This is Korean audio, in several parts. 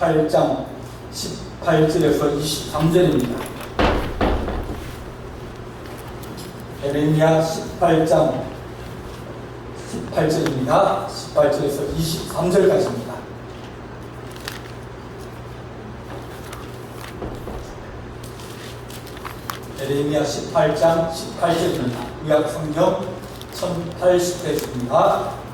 18장 18절에서 23절입니다. 예레미야 18장 18절입니다. 18절에서 23절까지입니다. 예레미야 18장 18절입니다. 구약성경 1080페이지입니다.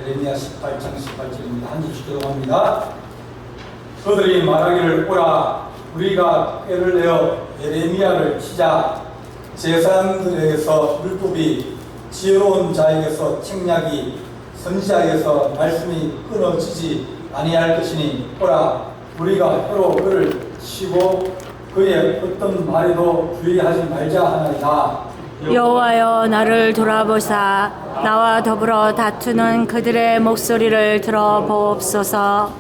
예레미야 18장 18절입니다. 한 절씩 들어갑니다. 그들이 말하기를 오라 우리가 꾀를 내어 예레미야를 치자 제사장들에게서 율법이 지혜로운 자에게서 책략이 선지자에게서 말씀이 끊어지지 아니할 것이니 오라 우리가 혀로 그를 치고 그의 어떤 말에도 주의하지 말자 하나이다. 여호와여 나를 돌아보사 나와 더불어 다투는 그들의 목소리를 들어보옵소서.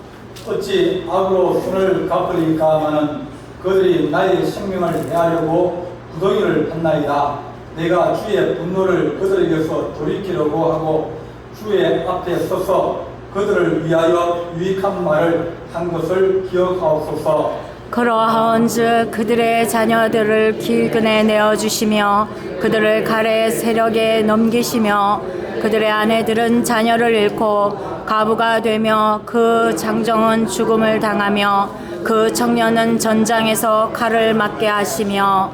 어찌 악으로 손을 갚으리까마는 그들이 나의 생명을 해하려고 구덩이를 팠나이다. 내가 주의 분노를 그들에게서 돌이키려고 하고 주의 앞에 서서 그들을 위하여 유익한 말을 한 것을 기억하옵소서. 그러하온즉 그들의 자녀들을 길근에 내어주시며 그들을 칼의 세력에 넘기시며 그들의 아내들은 자녀를 잃고 가부가 되며 그 장정은 죽음을 당하며 그 청년은 전장에서 칼을 맞게 하시며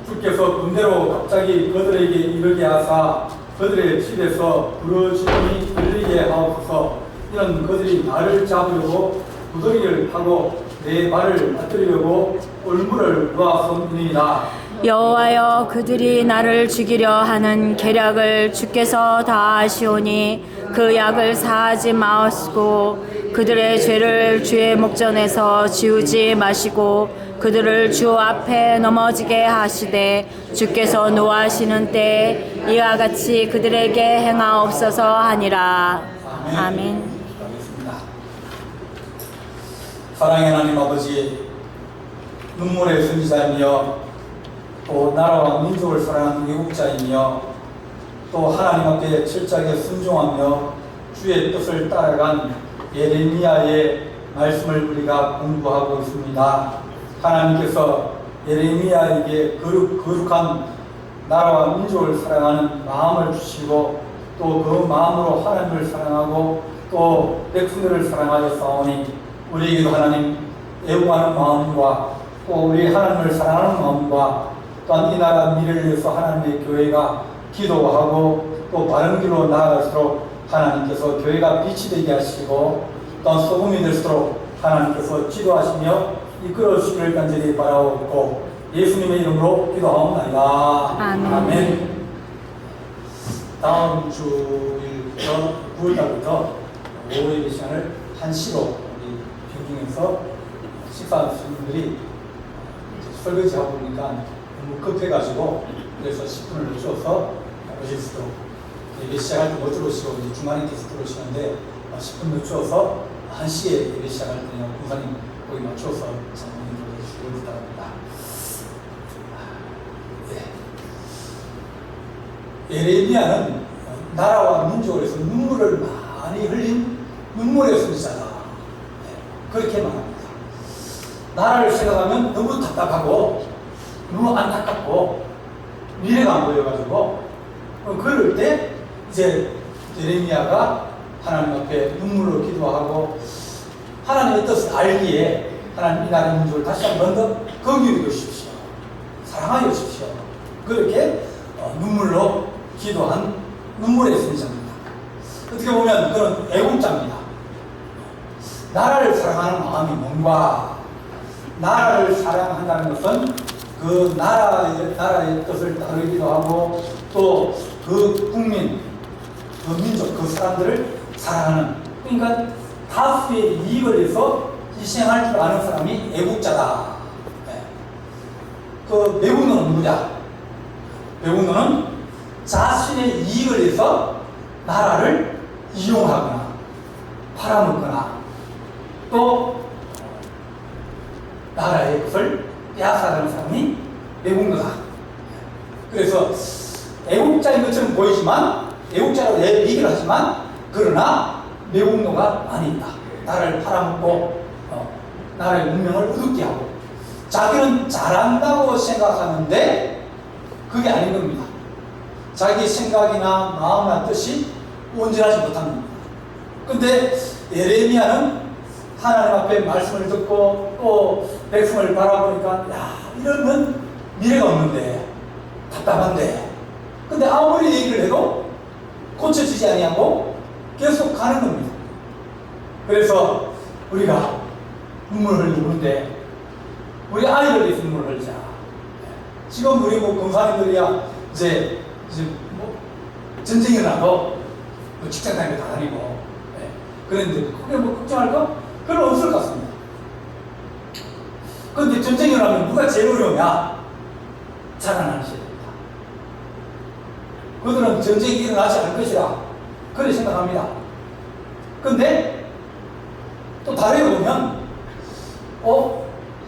주께서 군대로 갑자기 그들에게 이르게 하사 그들의 집에서 부르짖음이 들리게 하옵소서. 이는 그들이 나를 잡으려고 구덩이를 파고 내 발을 맞들려고 올무를 놓았음이니이다. 여호와여 그들이 나를 죽이려 하는 계략을 주께서 다 아시오니 그 약을 사하지 마시고 그들의 죄를 주의 목전에서 지우지 마시고 그들을 주 앞에 넘어지게 하시되 주께서 노하시는 때에 이와 같이 그들에게 행하옵소서 하니라. 아멘. 사랑의 하나님 아버지, 눈물의 선지자이며 또 나라와 민족을 사랑하는 애국자이며 또 하나님 앞에 철저하게 순종하며 주의 뜻을 따라간 예레미야의 말씀을 우리가 공부하고 있습니다. 하나님께서 예레미야에게 거룩한 나라와 민족을 사랑하는 마음을 주시고 또 그 마음으로 하나님을 사랑하고 또 백성들을 사랑하여 싸우니 우리에게도 하나님 애국하는 마음과 또 우리 하나님을 사랑하는 마음과 또한 이 나라 미래를 위해서 하나님의 교회가 기도하고 또 바른 길로 나아갈수록 하나님께서 교회가 빛이 되게 하시고 또한 소금이 될수록 하나님께서 지도하시며 이끌어 주시기를 간절히 바라옵고 예수님의 이름으로 기도하옵나이다. 아멘. 다음 주일부터 9월달부터 오후의 시간을 1시로 변경해서 식사하시는 분들이 설거지하고 보니까 너무 급해가지고 그래서 10분을 늦춰서 오실 수 있도록 예배 시작할 때 못 들어오시고 중간에 계속 들어오시는데 10분 늦춰서 1시에 예배 시작할 때는 공사님 거기 맞춰서 장로님 들어주시기 부탁합니다. 예레미야는 나라와 민족을 위해서 눈물을 많이 흘린 눈물의 선지자다. 그렇게 말합니다. 나라를 생각하면 너무 답답하고 너무 안타깝고 미래가 안 보여가지고 그럴 때 이제 예레미야가 하나님 앞에 눈물로 기도하고 하나님의 뜻을 알기에 하나님 이 나라의 민족을 다시 한 번 더 긍휼히 주십시오. 사랑하여 주십시오. 그렇게 눈물로 기도한 눈물의 선지자입니다. 어떻게 보면 그런 애국자입니다. 나라를 사랑하는 마음이 뭔가? 나라를 사랑한다는 것은 그 나라의 뜻을 따르기도 하고 또 그 국민, 그 민족, 그 사람들을 사랑하는, 그러니까 다수의 이익을 위해서 희생할 줄 아는 사람이 애국자다. 그 매국노는 누구냐? 매국노는 자신의 이익을 위해서 나라를 이용하거나 팔아먹거나 또 나라의 것을 빼앗아가는 사람이 애국노다. 그래서 애국자인 것처럼 보이지만 애국자라고 얘기를 하지만 그러나 매국노가 많이 있다. 나를 팔아먹고 나라의 문명을 어둡게 하고 자기는 잘한다고 생각하는데 그게 아닌 겁니다. 자기 생각이나 마음이나 뜻이 온전하지 못한 겁니다. 근데 예레미야는 하나님 앞에 말씀을 듣고 또 백성을 바라보니까 야, 이러면 미래가 없는데 답답한데 근데 아무리 얘기를 해도 고쳐지지 아니하고 계속 가는 겁니다. 그래서 우리가 눈물을 흘리는데 우리 아이들 위해서 눈물을 흘리자. 지금 우리 뭐 검사님들이야 이제 뭐 전쟁이 일어나도 뭐 직장 다니고 다 다니고 그런데 그게 뭐 걱정할까? 별로 없을 것 같습니다. 그런데 전쟁이 일어나면 누가 제일 어려우냐? 자라나는 시대입니다. 그들은 전쟁이 일어나지 않을 것이라 그렇게 생각합니다. 근데 또 다르게 보면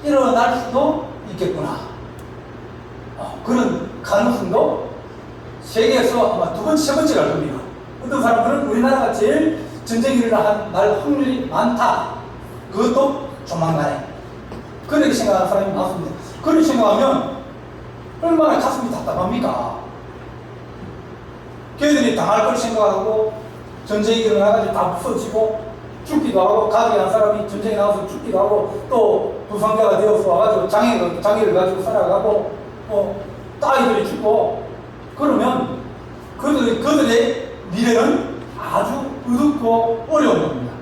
일어날 수도 있겠구나. 그런 가능성도 세계에서 아마 두 번째, 세 번째 갈 겁니다. 어떤 사람들은 우리나라가 제일 전쟁이 일어날 확률이 많다. 그것도 조만간에. 그렇게 생각하는 사람이 많습니다. 그렇게 생각하면 얼마나 가슴이 답답합니까? 걔들이 당할 걸 생각하고 전쟁이 일어나가지고 다 부서지고 죽기도 하고 가족이 한 사람이 전쟁에 나와서 죽기도 하고 또 부상자가 되어서 와가지고 장애를 가지고 살아가고 딸아이들이 죽고 그러면 그들의 미래는 아주 어둡고 어려운 겁니다.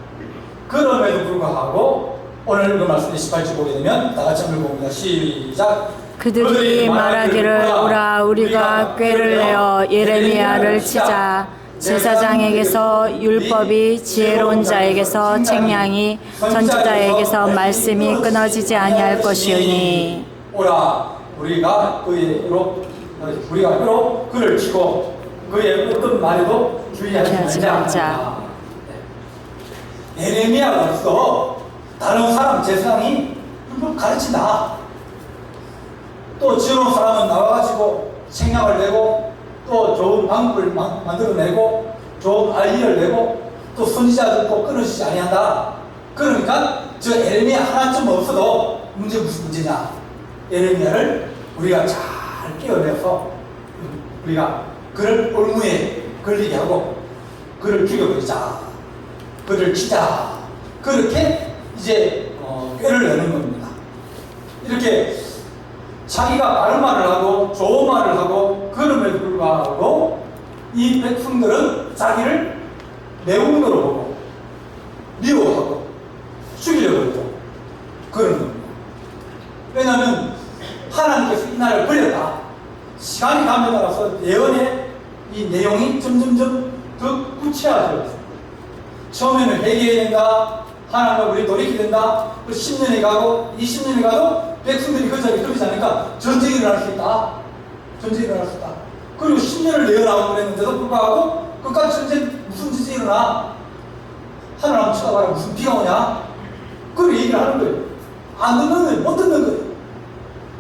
그럼에도 불구하고 오늘 그 말씀 18절 보게 되면 다 같이 한번 봅니다. 시작. 그들이 말하기를 오라 우리가 꾀를 내어 예레미야를 치자. 제사장에게서 율법이 지혜로운 자에게서 책량이 선지자에게서 말씀이 끊어지지 아니할 것이오니 오라 우리가 우리가 뼈로 그를 치고 그의 어떤 말에도 주의하지 말자. 예레미야로서 다른 사람 제사장이 율법 가르친다. 또 지혜로운 사람은 나와가지고 책량을 내고 또 좋은 방법을 만들어내고 좋은 아이디어를 내고 또 선지자들도 끊어지지 아니한다. 그러니까 저 예레미야 하나쯤 없어도 무슨 문제냐? 예레미야를 우리가 잘 깨어내서 우리가 그를 올무에 걸리게 하고 그를 죽여버리자. 그를 치자. 그렇게 이제 꾀를 내는 겁니다. 이렇게 자기가 바른 말을 하고 좋은 말을 하고 그럼에도 불구하고 이 백성들은 자기를 매국노로 보고 미워하고 죽이려고 했고 그런 겁니다. 왜냐하면 하나님께서 이 나라를 버렸다. 시간이 감에 따라서 예언의 이 내용이 점점점 더 구체화되었습니다. 처음에는 회개해야 된다. 하나님과 우리 돌이켜야 된다. 10년이 가고 20년이 가도 백성들이 그 자리에 들리지 않으니까 전쟁이 일어날 수 있다. 전쟁이 일어날 수 있다. 그리고 10년을 예언하고 그랬는데도 불구하고 끝까지 전쟁 무슨 짓이 일어나? 하늘 한번 쳐다봐라. 무슨 비가 오냐? 그렇게 얘기를 하는 거예요. 안 듣는 거예요. 못 듣는 거예요.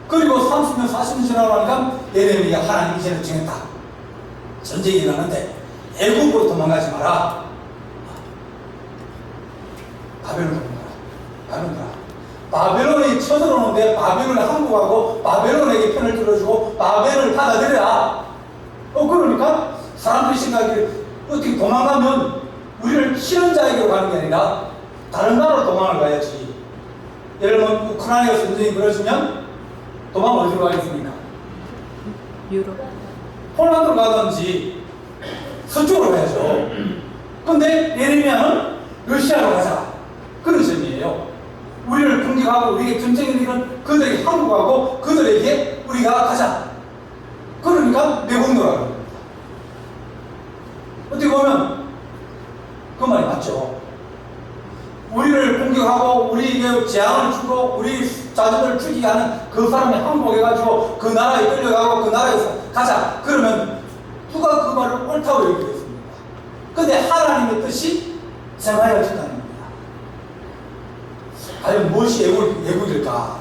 그리고 30년, 40년 지나고 나니까 예레미야 하나님 이제는 정했다. 전쟁이 일어나는데 애국으로 도망가지 마라. 바벨론으로 가라. 바벨론이 쳐들어오는데 바벨론을 항복하고 바벨론에게 편을 들어주고 바벨론을 받아들여라. 그러니까 사람들이 생각하기에 어떻게 도망가면 우리를 싫은 자에게로 가는 게 아니라 다른 나라로 도망을 가야지. 예를 들면 우크라이나에서 전쟁이 벌어지면 도망 어디로 가겠습니까? 유럽. 폴란드로 가든지 서쪽으로 가야죠. 근데 예레미야는 러시아로 가자. 그런 점이에요. 우리를 공격하고 우리에게 전쟁을 일은 그들에게 항복하고 그들에게 우리가 가자. 그러니까 매국노라고 합니다. 어떻게 보면 그 말이 맞죠. 우리를 공격하고 우리에게 재앙을 주고 우리 자녀들을 죽이게 하는 그 사람이 항복해가지고 그 나라에 끌려가고 그 나라에서 가자. 그러면 누가 그 말을 옳다고 얘기했습니까? 근데 하나님의 뜻이 생활해진다는 겁니다. 과연 무엇이 애국일까?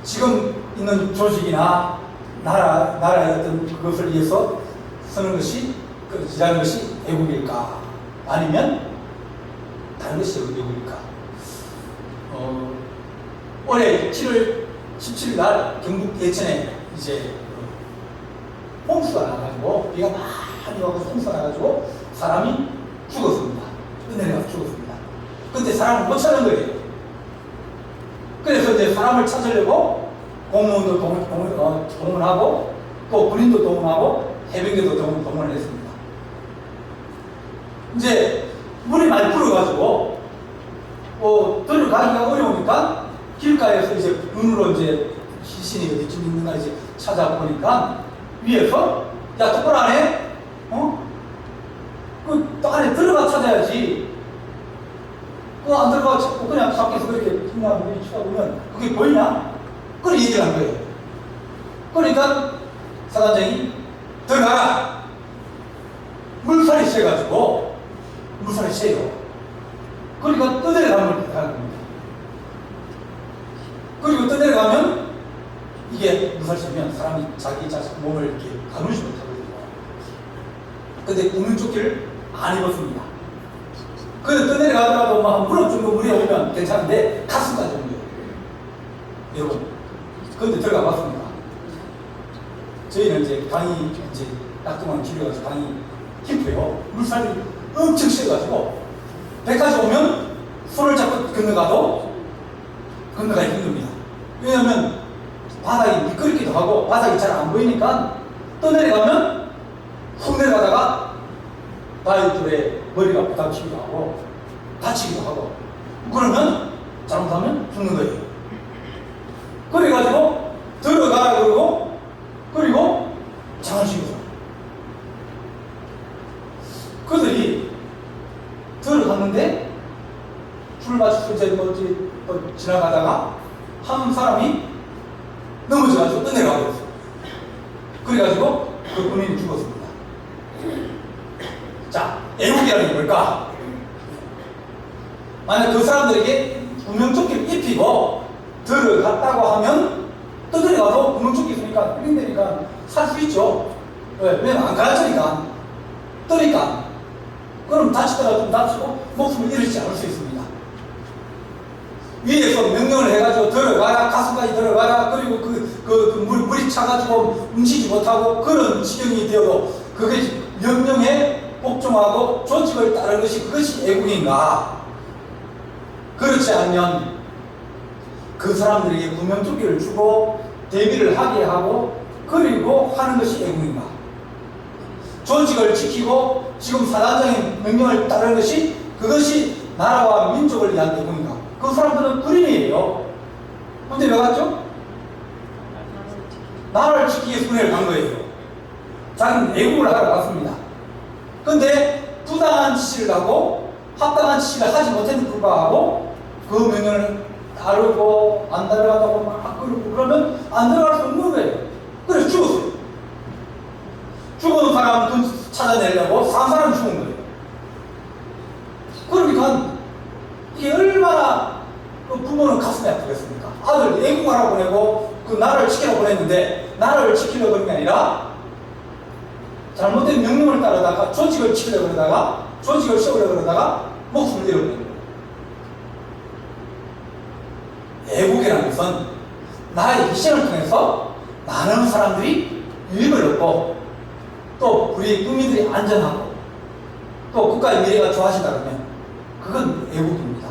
지금 있는 조직이나 나라의 어떤 그것을 위해서 쓰는 것이, 일하는 것이 애국일까? 아니면 다른 것이 애국일까? 올해 7월 17일 날 경북 예천에 이제 홍수가 나가지고 비가 많이 와서 홍수가 나가지고 사람이 죽었습니다. 은혜가 죽었습니다. 근데 사람을 못 찾는 거예요. 그래서 이제 사람을 찾으려고 공무원도 동원하고 또 군인도 동원하고 해병대도 동원을 했습니다. 이제 물이 많이 불어가지고 들어가기가 어려우니까 길가에서 이제 눈으로 이제 시신이 어디쯤 있는가 이제 찾아보니까 위에서 야 똑바로 안 해? 그 안에 들어가 찾아야지. 안 들어가 찾고 그냥 밖에서 그렇게 그냥 쳐다보면 그게 보이냐? 그걸 얘기를 한 거예요. 그러니까 사단장이 들어가라. 물살이 세가지고 물살이 세요. 그러니까 떠내려가면 가는 겁니다. 그리고 떠내려가면 이게 물살 세면 사람이 자기 자식 몸을 이렇게 가누지 못하거든요. 근데 구명조끼를 안 입었습니다. 그래서 떠내려가더라도 막 무릎 정도 물이 오면 괜찮은데 가슴까지 오는 거예요. 여러분, 그런데 들어가 봤습니다. 저희는 이제 강이 이제 낙동강 길어가지고 강이 깊어요. 물살이 엄청 세가지고 배까지 오면 손을 잡고 건너가도 건너가기 힘듭니다. 왜냐하면 바닥이 미끄럽기도 하고 바닥이 잘 안 보이니까 떠내려가면 훅 내려가다가 바위돌에 머리가 부닥치기도 하고 다치기도 하고 그러면 잘못하면 죽는 거예요. 그래가지고 들어가라 그리고 장을 씌우죠. 그들이 들어갔는데 줄 맞춰서 이제 지나가다가 한 사람이 넘어져가지고 떠내려가 버렸어요. 그래가지고 그 군인이 죽었습니다. 자, 애국이라는 게 뭘까? 만약 그 사람들에게 구명조끼를 입히고 들어갔다고 하면 떠들어가도 구명조끼 있으니까 끌린다니까 살 수 있죠. 왜냐면 안 가르치니까 떠니까 그럼 다치다가 좀 다치고 목숨을 잃지 않을 수 있습니다. 위에서 명령을 해가지고 들어가라, 가슴까지 들어가라, 그리고 물이 차가지고 움직이지 못하고 그런 지경이 되어도 그것이 명령에 복종하고 조직을 따르는 것이 그것이 애국인가? 그렇지 않으면 그 사람들에게 구명조끼를 주고 대비를 하게 하고 그리고 하는 것이 애국인가? 조직을 지키고 지금 사단장의 명령을 따르는 것이 그것이 나라와 민족을 위한 애국인가? 그 사람들은 군인이에요. 근데 왜 갔죠? 나라를 지키기 위해서 군대를 간 거예요. 자기는 애국을 하러 갔습니다. 근데 부당한 지시를 하고 합당한 지시를 하지 못했는데 불구하고 그 명령을 따르고 안 따라간다고 막 그러고 그러면 안 들어갈 수 없는 거예요. 그래서 죽었어요. 죽은 사람 찾아내려고 산 사람 죽은 거예요. 그러니까 이게 얼마나 부모는 가슴이 아프겠습니까? 아들 애국하라고 보내고 그 나라를 지키라고 보냈는데 나라를 지키려고 그런 게 아니라 잘못된 명령을 따르다가 조직을 지키려고 그러다가 조직을 세우려고 그러다가 목숨을 잃어버린 거예요. 애국이라는 것은 나의 희생을 통해서 많은 사람들이 유익을 얻고 또 우리 국민들이 안전하고 또 국가의 미래가 좋아진다 그러면 그건 애국입니다.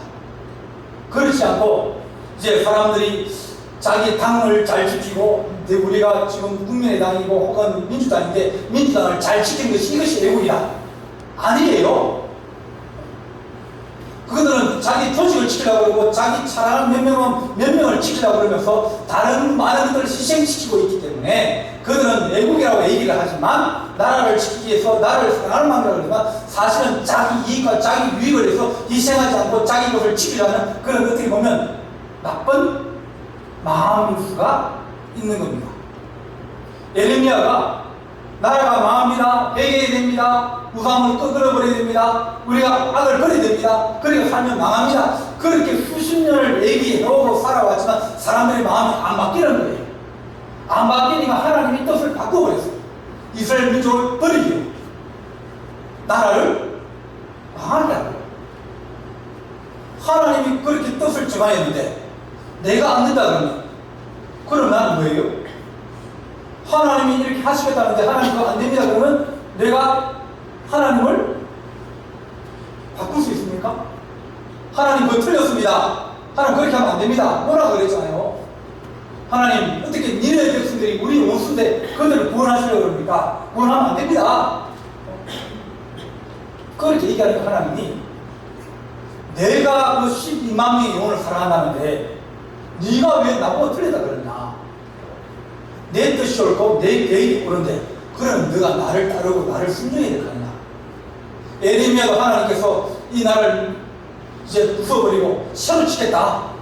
그렇지 않고 이제 사람들이 자기 당을 잘 지키고 우리가 지금 국민의당이고 혹은 민주당인데 민주당을 잘 지키는 것이 이것이 애국이다. 아니에요. 그들은 자기 조직을 지키려고 그러고 자기 사람 몇 명을 지키려고 그러면서 다른 많은 것들을 희생시키고 있기 때문에 그들은 애국이라고 얘기를 하지만 나라를 지키기 위해서 나라를 사랑을 만들려고 하지만 사실은 자기 이익과 자기 유익을 위해서 희생하지 않고 자기 것을 지키려는 그런 어떻게 보면 나쁜 마음일 수가 있는 겁니다. 예레미야가 나라가 망합니다. 회개해야 됩니다. 우상을 끊어버려야 됩니다. 우리가 악을 버려야 됩니다. 그러니까 살면 망합니다. 그렇게 수십 년을 얘기해오고 살아왔지만 사람들의 마음이 안 바뀌는 거예요. 안 바뀌니까 하나님이 뜻을 바꿔버렸어요. 이스라엘 민족을 버리기로. 나라를 망하게 하고, 하나님이 그렇게 뜻을 정하였는데 내가 안 된다 그러면, 그럼 나는 뭐예요? 하나님이 이렇게 하시겠다는데 하나님 그거 안 됩니다 그러면 내가 하나님을 바꿀 수 있습니까? 하나님 그거 틀렸습니다, 하나님 그렇게 하면 안 됩니다, 뭐라고 그랬잖아요. 하나님 어떻게 니네 백성들이 우리 원수인데 그들을 구원하시려고 그럽니까? 구원하면 안 됩니다. 그렇게 얘기하니까 하나님이 내가 그 12만 명의 영혼을 사랑한다는데 네가 왜 나보고 틀리다 그러냐? 내 뜻이 옳고 내 계획이 옳은데 그럼 네가 나를 따르고 나를 순종해야 될 거 아니냐? 에레미야도 하나님께서 이 나라를 이제 부숴버리고 시험을 치겠다,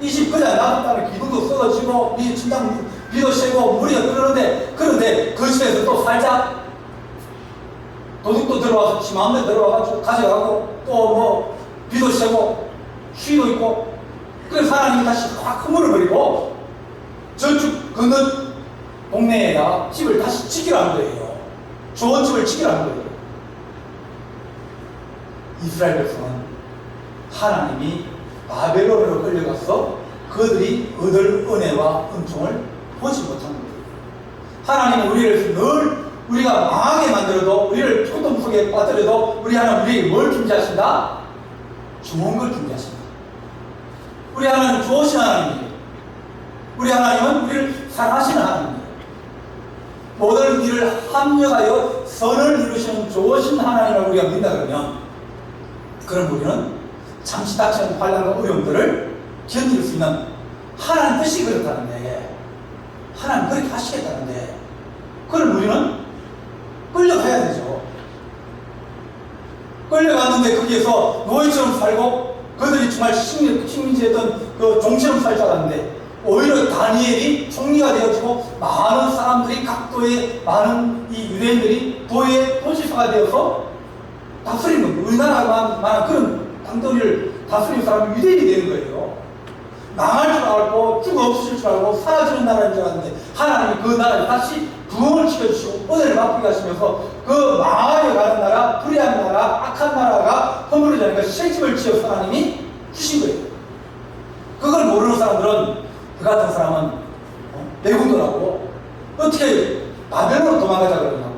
이 집 그냥 놔뒀다는 기둥도 썩어지고 이 침당 비도 새고 물이 흐르는데, 그런데 그 집에서 또 살자, 도둑도 들어와서 지 마음대로 들어와가지고 가져가고 또 뭐 비도 새고 쉬도 있고, 그래서 하나님이 다시 확 허물어버리고 저쪽 건너 동네에다 집을 다시 지키라는 거예요. 좋은 집을 지키라는 거예요. 이스라엘 백성은 하나님이 바벨론으로 끌려가서 그들이 얻을 은혜와 은총을 보지 못한 거예요. 하나님은 우리를 늘 우리가 망하게 만들어도, 우리를 고통 속에 빠뜨려도 우리 하나님 우리에게 뭘 준비하신다? 좋은 걸 준비하신다. 우리 하나님은 좋으신 하나님이에요. 우리 하나님은 우리를 사랑하시는 하나님이에요. 모든 일을 합력하여 선을 이루시는 좋으신 하나님을 우리가 믿는다 그러면, 그럼 우리는 잠시 닥치는 환난과 어려움들을 견딜 수 있는, 하나님 뜻이 그렇다는데, 하나님 그렇게 하시겠다는데, 그럼 우리는 끌려가야 되죠. 끌려갔는데 거기에서 노예처럼 살고 그들이 정말 식민지였던 그 종처럼 살 줄 알았는데, 오히려 다니엘이 총리가 되어지고 많은 사람들이, 각도의 많은 이 유대인들이 도지사가 되어서 다스리는 거예요. 우리나라만한 그런 당도리를 다스리는 사람이 유대인이 되는 거예요. 망할 줄 알고 죽어 없으실 줄 알고 사라지는 나라인 줄 알았는데 하나님이 그 나라를 다시 부흥을 시켜주시고 은혜를 맡기게 하시면서 그 망하여 가는 나라, 불의한 나라, 악한 나라가 허물어지니까 새 집을 지어서 하나님이 주신 거예요. 그걸 모르는 사람들은, 그 같은 사람은 내군도라고 어떻게 바벨론으로 도망가자 그러냐고,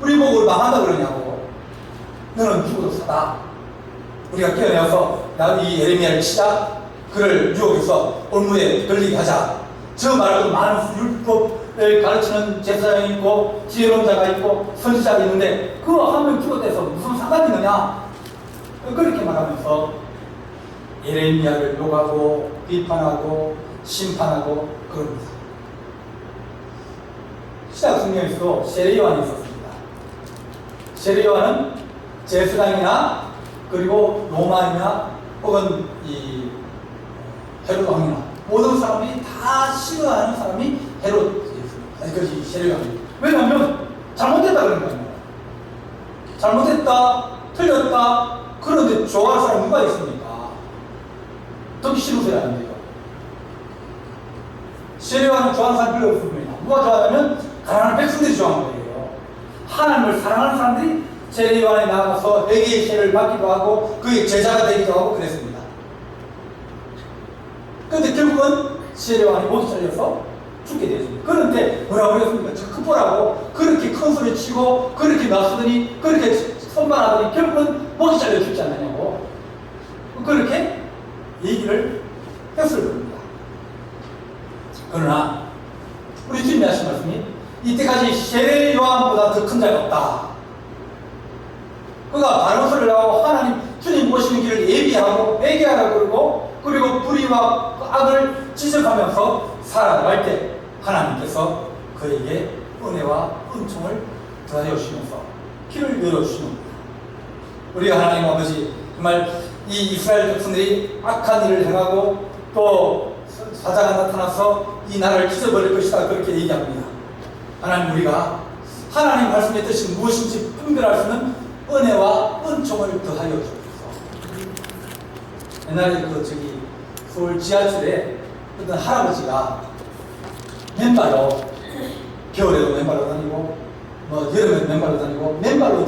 우리 보고 망한다 그러냐고, 너는 죽어도 사다. 우리가 깨어내어서 이 예레미야를 치자, 그를 유혹해서 올무에 걸리게 하자. 저 말고도 많은 율법을 가르치는 제사장이 있고 지혜로운 자가 있고 선지자가 있는데 그거 한 명 죽어대서 무슨 상관이 있느냐, 그렇게 말하면서 예레미야를 욕하고 비판하고 심판하고 그럽니다. 신약 성경에서도 세례요한이 있었습니다. 세례요한은 제사장이나 그리고 로마이나 혹은 이 헤롯 왕이나 모든 사람들이 다 싫어하는 사람이 헤롯이었습니다. 아니 그것이 세례요한이. 왜냐하면 잘못했다 그런 거 아니에요. 잘못했다, 틀렸다, 그런데 좋아할 사람 누가 있습니까? 듣기 싫으셔야 안 돼요. 세례요한은 좋아하는 사람이 별로 없습니다. 누가 좋아하냐면 가난한 백성들이 좋아하는 거예요. 하나님을 사랑하는 사람들이 세례요한에 나가서 회개의 세례를 받기도 하고 그의 제자가 되기도 하고 그랬습니다. 그런데 결국은 세례요한이 못 살려서 죽게 되었습니다. 그런데 뭐라고 그랬습니까? 저 크보라고 그렇게 큰 소리 치고 그렇게 나서더니 그렇게 선발하더니 결국은 목이 잘려 죽지 않느냐고 그렇게 얘기를 했을 겁니다. 그러나 우리 주님이 하신 말씀이 이때까지 세례요한보다 더 큰 자가 없다. 그가 바른 소리를 하고 하나님 주님 모시는 길을 예비하고 회개하라고 그러고, 그리고 불의와 악을 지적하면서 살아갈 때 하나님께서 그에게 은혜와 은총을 더하여 주시면서 길을 열어주시는 겁니다. 우리 하나님 아버지, 정말 이 이스라엘 백성들이 악한 일을 행하고 또 사자가 나타나서 이 나라를 찢어버릴 것이다 그렇게 얘기합니다. 하나님, 우리가 하나님 말씀의 뜻이 무엇인지 분별할 수 있는 은혜와 은총을 더하여 주옵소서. 옛날에 서울 지하철에 어떤 할아버지가 맨발로, 겨울에도 맨발로 다니고 뭐 여름에 맨발로 다니고 맨발로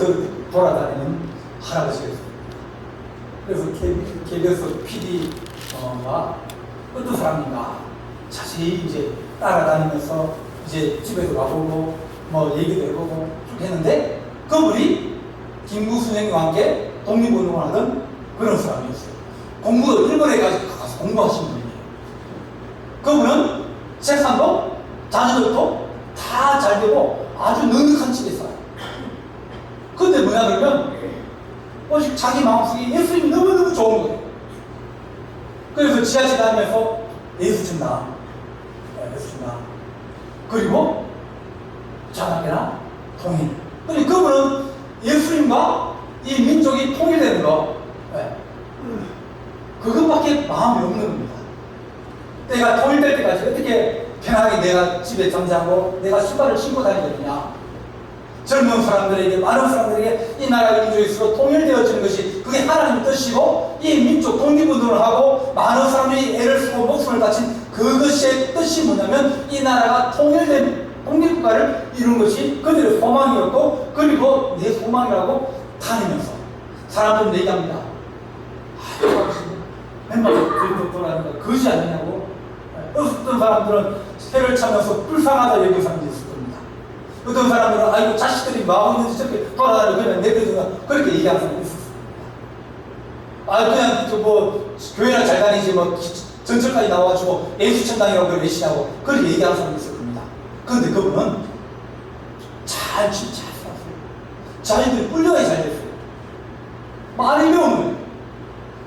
돌아다니는 할아버지였어요. 그래서 KBS PD가 어떤 사람인가 자세히 이제 따라다니면서 이제 집에도 가보고 뭐 얘기도 해보고 쭉 했는데 그분이 김구순영과 함께 독립운동을 하던 그런 사람이었어요. 공부도 일본에 가서 공부하신 분이에요. 그분은 재산도 자녀들도 다 잘 되고 아주 넉넉한 집에 살아요. 근데 뭐냐 그러면 오직 자기 마음속에 예수님이 너무너무 좋은 거예요. 그래서 지하철 다니면서 예수 준다. 예수 준다. 그리고 자나깨나 통일. 근데 그분은 예수님과 이 민족이 통일되는 거, 그것밖에 마음이 없는 겁니다. 내가 통일될 때까지 어떻게 편하게 내가 집에 잠자고 내가 신발을 신고 다니거든요. 젊은 사람들에게, 많은 사람들에게 이 나라 민족이 서로 통일되어지는 것이 그게 하나님의 뜻이고 이 민족 독립운동을 하고 많은 사람들이 애를 쓰고 목숨을 바친 그것의 뜻이 뭐냐면 이 나라가 통일된 독립국가를 이룬 것이 그들의 소망이었고 그리고 내 소망이라고 다니면서 사람들은 얘기합니다. 맨날 저희도 돌아다니까 그것이 아니냐고. 어떤 사람들은 새를 차면서 불쌍하다 여기는 사람들이 있을 겁니다. 어떤 사람들은 아이고 자식들이 마음 있는지 저렇게 돌아다니고 그냥 내버려두나 그렇게 얘기하는 사람이 있었습니다. 아 그냥 뭐 교회나 잘 다니지 뭐 전철까지 나와가지고 예수천당이라고 그걸 외치냐고 그렇게 얘기하는 사람이 있을 겁니다. 그런데 그분은 잘 살았어요. 자기들이 훌륭하게 잘 됐어요. 많이 배우는 거예요.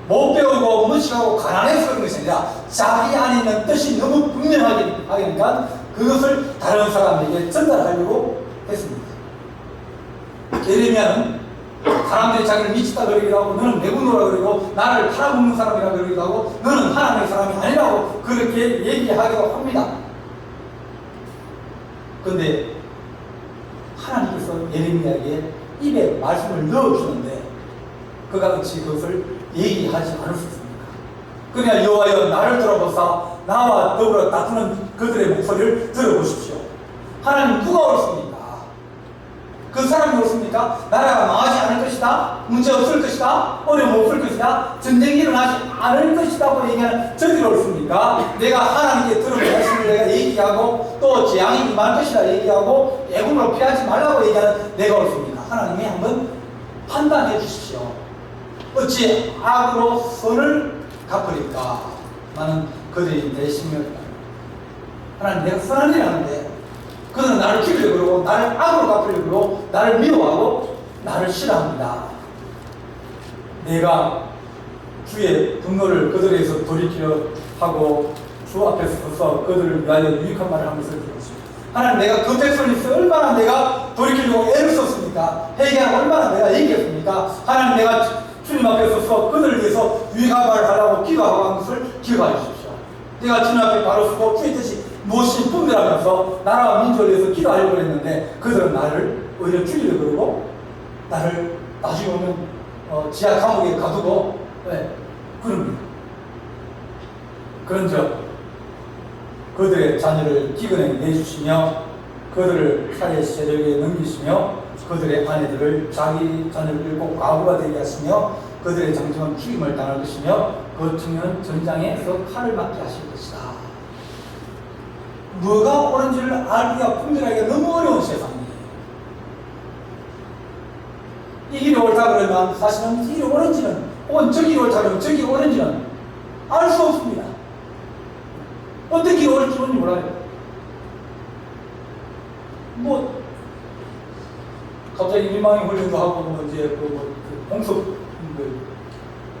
못 배우고 무식하고 가난해서 그런 것이 아니라 자기 안에 있는 뜻이 너무 분명하게 하니까 그것을 다른 사람에게 전달하려고 했습니다. 예레미야는 사람들이 자기를 미치다 그러기도 하고 너는 내군노라 그러고 나를 팔아먹는 사람이라 그러기도 하고 너는 하나님의 사람이 아니라고 그렇게 얘기하기도 합니다. 그런데 하나님께서 예레미야에게 입에 말씀을 넣어주는데 그가 같이 그것을 얘기하지 않을 수 있습니까? 그러나 여호와여 나를 들어보사 나와 더불어 다투는 그들의 목소리를 들어보십시오. 하나님 누가 옳습니까? 그 사람이 옳습니까? 나라가 망하지 않을 것이다? 문제 없을 것이다? 어려움 없을 것이다? 전쟁이 일어나지 않을 것이라고 얘기하는 저들이 옳습니까? 내가 하나님께 들은 말씀을 내가 얘기하고 또 재앙이 임할 것이라 얘기하고 애굽으로 피하지 말라고 얘기하는 내가 옳습니까? 하나님이 한번 판단해 주십시오. 어찌 악으로 선을 갚으리까? 나는 그들이 내 심령을 하나님 내가 선한 일을 하는데 그들은 나를 죽이려고 그러고 나를 악으로 갚으려고 그러고 나를 미워하고 나를 싫어합니다. 내가 주의 분노를 그들에게서 돌이키려 하고 주 앞에 서서 그들을 위하여 유익한 말을 하면서 들었습니다. 하나님 내가 그 백성을 위해서 얼마나 내가 돌이키려고 애를 썼습니까? 회개하고 얼마나 내가 얘기했습니까? 하나님 내가 주님 앞에 서서 그들을 위해서 유익한 말을 하라고 기도하고 한 것을 기억하여 주십시오. 내가 주님 앞에 바로 서고 주의 뜻이 무엇인지 분별하면서 나라와 민족을 위해서 기도하려고 했는데 그들은 나를 오히려 죽이려고 그러고 나를 나중에 오면 지하 감옥에 가두고 그럽니다. 그런즉 그들의 자녀를 기근에 내주시며 그들을 칼의 세력에 넘기시며 그들의 아내들을 자기 자녀를 잃고 과부가 되게 하시며 그들의 장정은 죽임을 당할 것이며 그 청년은 전장에서 칼을 맞게 하실 것이다. 뭐가 옳은지를 알기가 분별하기가 너무 어려운 세상이에요. 이 길이 옳다 그러면 사실은 이 길이 옳은지는 혹은 저 길이 옳다 그러면 저 길이 옳은지는 알 수 없습니다. 어떤 길이 옳은지 몰라요. 뭐 갑자기 일망의 훈련도 하고 뭐 이제 그 공습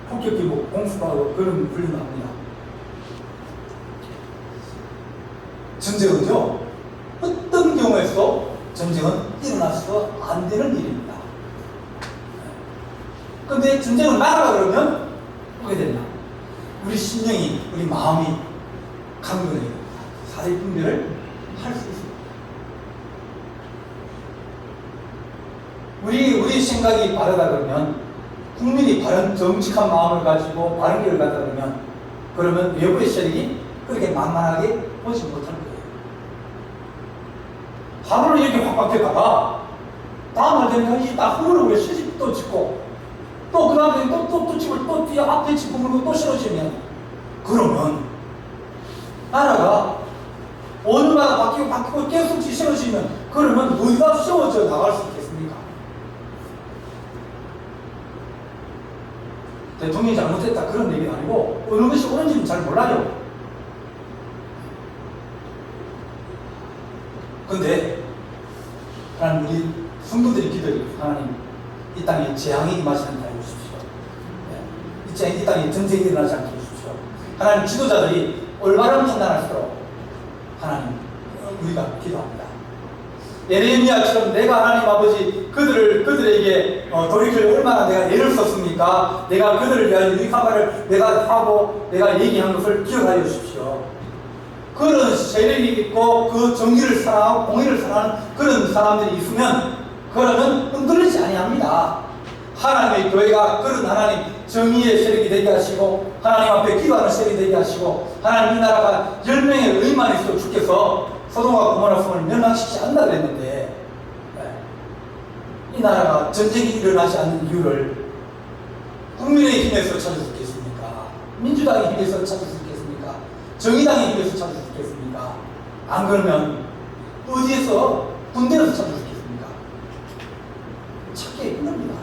폭격기 뭐 공습하고 그런 훈련도 합니다. 전쟁은요 어떤 경우에서 전쟁은 일어나서 안 되는 일입니다. 그런데 전쟁을 막으라 그러면 어떻게 되나? 우리 심령이 우리 마음이 강건해야 됩니다. 사회 분별을 할 수 있습니다. 우리 생각이 바르다 그러면 국민이 바른 정직한 마음을 가지고 바른 길을 가다 그러면 외부의 세력이 그렇게 만만하게 보지 못할 거예요. 바로는 이렇게 확 바뀌었다가 다음 날 되면 이제 다 흐르고 시집 또 짓고 또 그 다음에 또 집을 또 뒤에 앞에 집 부분을 또 실어주면 그러면 나라가 오늘마다 바뀌고 계속 실어지면 그러면 어디가 세워져 나갈 수 있겠습니까? 대통령이 잘못했다 그런 얘기는 아니고 어느 것이 옳은지는 잘 몰라요. 근데 하나님 우리 성도들이 기도해요. 하나님 이 땅에 재앙이 임하지 않게 해주십시오. 이 땅에 전쟁이 일어나지 않게 해주십시오. 하나님 지도자들이 올바른 판단할 수 있도록 하나님 우리가 기도합니다. 예레미야처럼 내가 하나님 아버지 그들에게 돌이킬 얼마나 내가 애를 썼습니까? 내가 그들을 위하여 유익한 말을 내가 하고 내가 얘기한 것을 기억하여 주십시오. 그런 세력이 있고 그 정의를 사랑하고 공의를 사랑하는 그런 사람들이 있으면 그러면 흔들리지 아니합니다. 하나님의 교회가 그런 하나님 정의의 세력이 되게 하시고 하나님 앞에 기도하는 세력이 되게 하시고 하나님 이 나라가 10명의 의만 있어도 주께서 소돔과 고모라 성을 멸망시키지 않는다 그랬는데 이 나라가 전쟁이 일어나지 않는 이유를 국민의 힘에서 찾을 수 있겠습니까? 민주당의 힘에서 찾을 수 있겠습니까? 정의당의 힘에서 찾을 수 있겠습니까? 안 그러면 어디에서 군대에서 찾을 수 있겠습니까? 찾기 힘듭니다.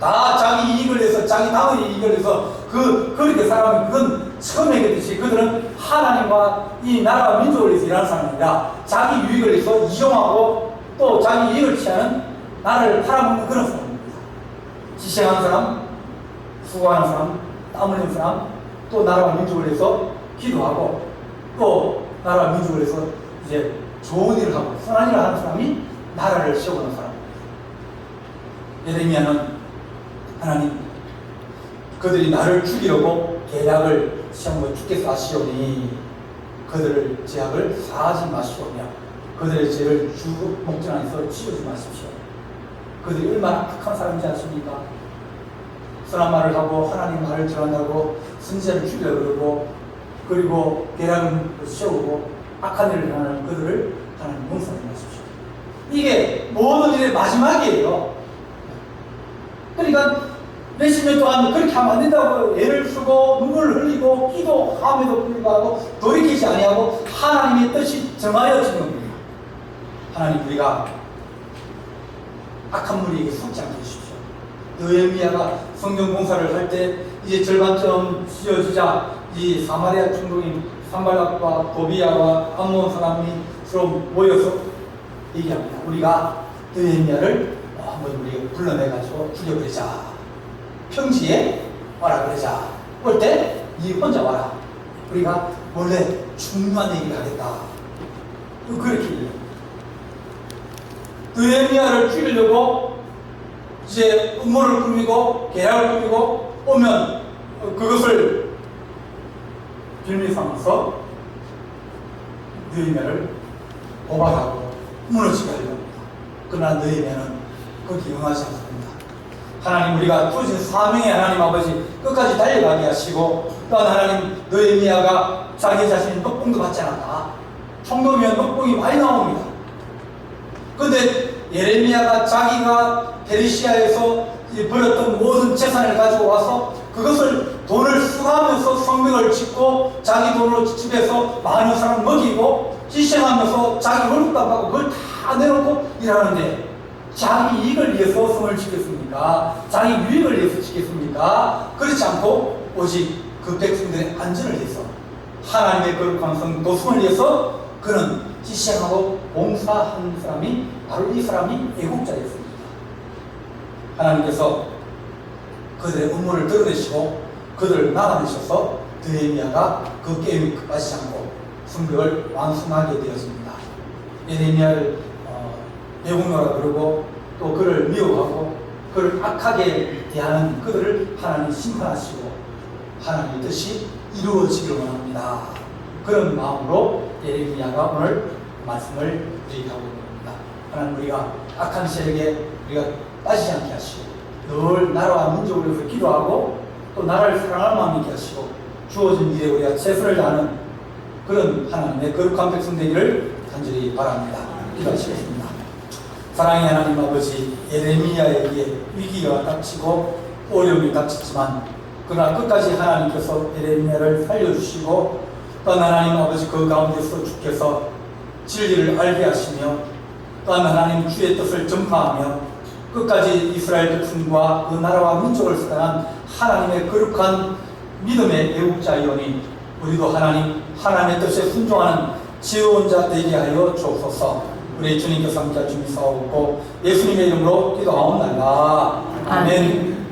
다 자기 이익을 위해서 자기 당의 이익을 위해서 그렇게 살아가면 그건 처음 얘기했듯이 그들은 하나님과 이 나라와 민족을 위해서 일하는 사람이 아니라 자기 유익을 위해서 이용하고 또 자기 이익을 취하는 나라를 팔아먹는 그런 사람입니다. 지시하는 사람, 수고하는 사람, 땀 흘리는 사람, 또 나라와 민족을 위해서 기도하고 또 나라와 민족을 위해서 이제 좋은 일을 하고 선한 일을 하는 사람이 나라를 세우는 사람입니다. 예레미야는 하나님 그들이 나를 죽이려고 계략을 시험 거 주께서 아시오니 그들을 제약을 사하지 마시오며 그들의 죄를 주 목전 안에서 치우지 마십시오. 그들이 얼마나 악한 사람인지 아십니까? 선한 말을 하고 하나님 말을 전한다고 선지자를 죽이려고 그러고 그리고 계략을 세우고 악한 일을 하는 그들을 하나님 용서하지 마십시오. 이게 모든 일의 마지막이에요. 그러니까 몇십 년 동안 그렇게 하면 안 된다고 애를 쓰고 눈물을 흘리고 기도함에도 불구하고 돌이키지 아니하고 하나님의 뜻이 정하여진 겁니다. 하나님 우리가 악한 무리에게 속지 않게 해주십시오. 느헤미야가 성경 공사를 할 때 이제 절반쯤 지어지자 이 사마리아 총독인 산발락과 도비야와 암몬 사람이 서로 모여서 얘기합니다. 우리가 느헤미야를 한번 우리가 불러내가지고 죽여버리자. 평지에 와라 그러자. 올 때 니 혼자 와라. 우리가 원래 중요한 얘기를 하겠다. 그렇게 얘기해요. 느헤미야를 죽이려고 이제 음모를 꾸미고 계략을 꾸미고 오면 그것을 빌미 삼아서 느헤미야를 고발하고 무너지게 하려고 합니다. 그러나 느헤미야는 거기 응하지 않습니다. 하나님 우리가 주신 사명의 하나님 아버지 끝까지 달려가게 하시고 또한 하나님 느헤미야가 자기 자신이 녹봉도 받지 않았다. 총독이면 녹봉이 많이 나옵니다. 그런데 예레미야가 자기가 페르시아에서 벌었던 모든 재산을 가지고 와서 그것을 돈을 수거하면서 성벽을 짓고 자기 돈으로 집에서 많은 사람 먹이고 희생하면서 자기 월급도 안 받고 그걸 다 내놓고 일하는데 자기 이익을 위해서 성을 짓겠습니까? 자기 유익을 위해서 짓겠습니까? 그렇지 않고 오직 그 백성들의 안전을 위해서 하나님의 거룩한 성 도성을 위해서 그는 희생하고 봉사한 사람이 바로 이 사람이 애국자였습니다. 하나님께서 그들의 음모를 드러내시고 그들을 막아내셔서 느헤미야가 그 게임에 빠지지 않고 성벽을 완성하게 되었습니다. 예레미야를 애국노라 그러고 또 그를 미워하고 그를 악하게 대하는 그들을 하나님 심판하시고 하나님의 뜻이 이루어지기를 원합니다. 그런 마음으로 예레미야가 오늘 말씀을 드리고 있습니다. 하나님 우리가 악한 세력에 우리가 빠지지 않게 하시고 늘 나라와 민족을 위해서 기도하고 또 나라를 사랑하는 마음이 있게 하시고 주어진 일에 우리가 최선을 다하는 그런 하나님의 거룩한 백성 되기를 간절히 바랍니다. 기도하시겠습니다. 사랑의 하나님 아버지, 예레미야에게 위기가 닥치고 어려움이 닥쳤지만 그러나 끝까지 하나님께서 예레미야를 살려주시고 또한 하나님 아버지 그 가운데서 주께서 진리를 알게 하시며 또한 하나님 주의 뜻을 전파하며 끝까지 이스라엘 백성과 그 나라와 민족을 사랑한 하나님의 거룩한 믿음의 애국자이오니 우리도 하나님의 뜻에 순종하는 지혜로운 자 되게 하여 주옵소서. 우리 주님께서 함께 주님 사옵고 예수님의 이름으로 기도하옵나이다. 아멘.